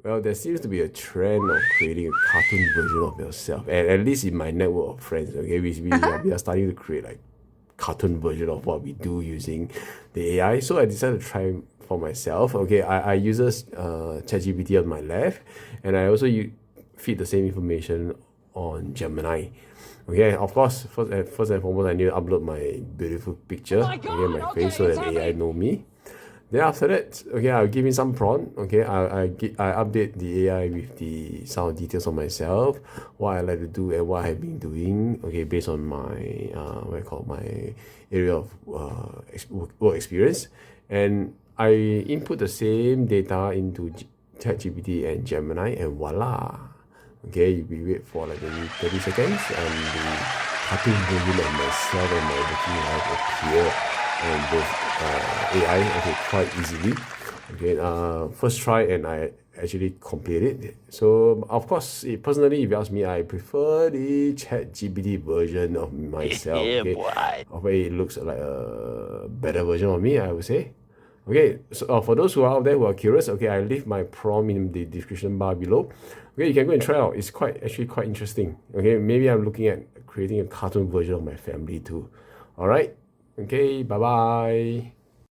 Well, there seems to be a trend of creating a cartoon version of yourself, and at least in my network of friends, okay, we are starting to create like cartoon version of what we do using the AI. So I decided to try for myself. Okay, I uses ChatGPT on my left, and I also feed the same information on Gemini. Okay, of course, first and foremost, I need to upload my beautiful picture, okay, my face, so that the AI know me. Then after that, okay, I'll give it some prompt. Okay, I update the AI with the some details of myself, what I like to do and what I've been doing. Okay, based on my what I call my area of work experience, and I input the same data into ChatGPT and Gemini, and voila. Okay, we wait for like maybe 30 seconds, and the cartoon version of myself and my working life appear on both AI, okay, quite easily. Okay, first try and I actually completed it. So of course, personally, if you ask me, I prefer the Chat GPT version of myself. Yeah, Okay, boy. of way it looks like a better version of me, I would say. Okay, so for those who are out there who are curious, okay, I leave my prompt in the description bar below. Okay, you can go and try out. It's actually quite interesting. Okay, maybe I'm looking at creating a cartoon version of my family too. All right. Okay, bye bye.